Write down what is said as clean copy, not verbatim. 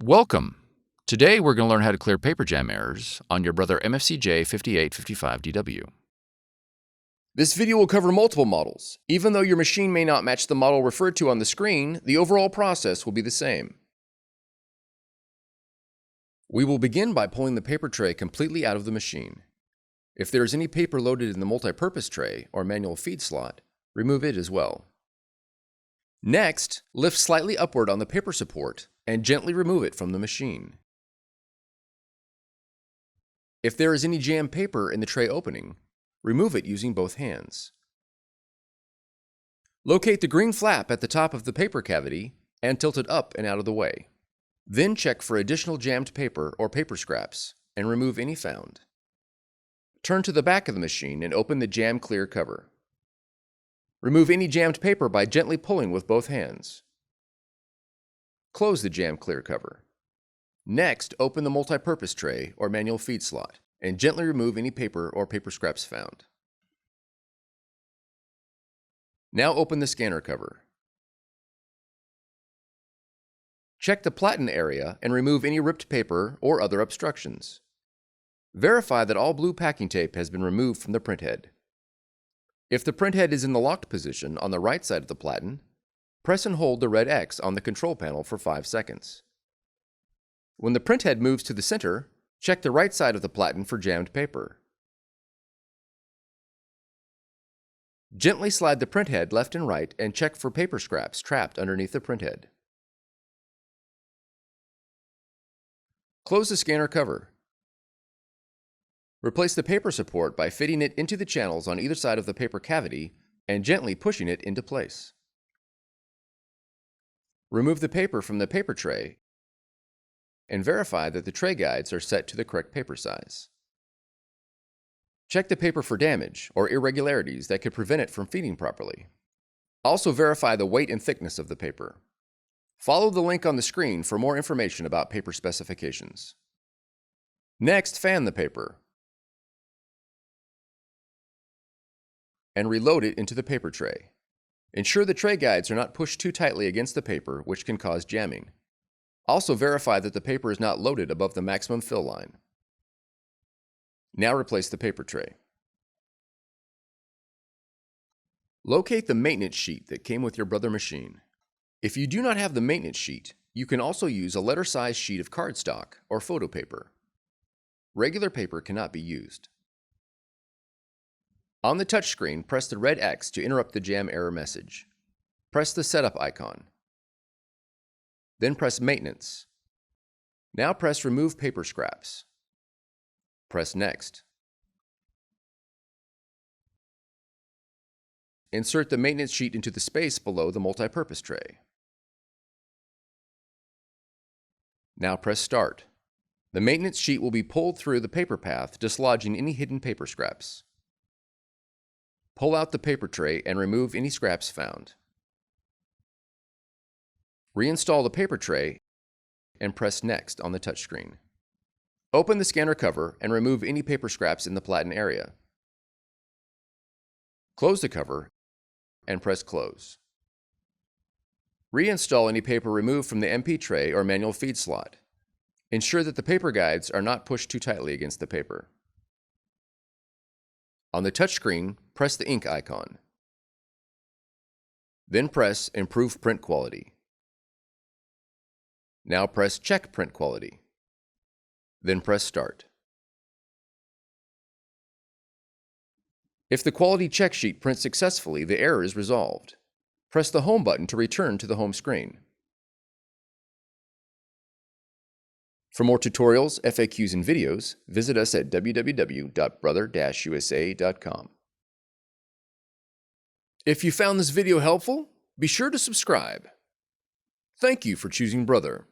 Welcome! Today we're going to learn how to clear paper jam errors on your Brother MFC-J5855DW. This video will cover multiple models. Even though your machine may not match the model referred to on the screen, the overall process will be the same. We will begin by pulling the paper tray completely out of the machine. If there is any paper loaded in the multi-purpose tray or manual feed slot, remove it as well. Next, lift slightly upward on the paper support and gently remove it from the machine. If there is any jammed paper in the tray opening, remove it using both hands. Locate the green flap at the top of the paper cavity and tilt it up and out of the way. Then check for additional jammed paper or paper scraps and remove any found. Turn to the back of the machine and open the jam clear cover. Remove any jammed paper by gently pulling with both hands. Close the jam clear cover. Next, open the multi-purpose tray or manual feed slot and gently remove any paper or paper scraps found. Now open the scanner cover. Check the platen area and remove any ripped paper or other obstructions. Verify that all blue packing tape has been removed from the printhead. If the printhead is in the locked position on the right side of the platen, press and hold the red X on the control panel for 5 seconds. When the printhead moves to the center, check the right side of the platen for jammed paper. Gently slide the printhead left and right and check for paper scraps trapped underneath the printhead. Close the scanner cover. Replace the paper support by fitting it into the channels on either side of the paper cavity and gently pushing it into place. Remove the paper from the paper tray and verify that the tray guides are set to the correct paper size. Check the paper for damage or irregularities that could prevent it from feeding properly. Also verify the weight and thickness of the paper. Follow the link on the screen for more information about paper specifications. Next, fan the paper and reload it into the paper tray. Ensure the tray guides are not pushed too tightly against the paper, which can cause jamming. Also verify that the paper is not loaded above the maximum fill line. Now replace the paper tray. Locate the maintenance sheet that came with your Brother machine. If you do not have the maintenance sheet, you can also use a letter-sized sheet of cardstock or photo paper. Regular paper cannot be used. On the touchscreen, press the red X to interrupt the jam error message. Press the setup icon. Then press Maintenance. Now press Remove Paper Scraps. Press Next. Insert the maintenance sheet into the space below the multi-purpose tray. Now press Start. The maintenance sheet will be pulled through the paper path, dislodging any hidden paper scraps. Pull out the paper tray and remove any scraps found. Reinstall the paper tray and press Next on the touchscreen. Open the scanner cover and remove any paper scraps in the platen area. Close the cover and press Close. Reinstall any paper removed from the MP tray or manual feed slot. Ensure that the paper guides are not pushed too tightly against the paper. On the touchscreen, press the ink icon. Then press Improve Print Quality. Now press Check Print Quality. Then press Start. If the quality check sheet prints successfully, the error is resolved. Press the Home button to return to the home screen. For more tutorials, FAQs, and videos, visit us at www.brother-usa.com. If you found this video helpful, be sure to subscribe. Thank you for choosing Brother.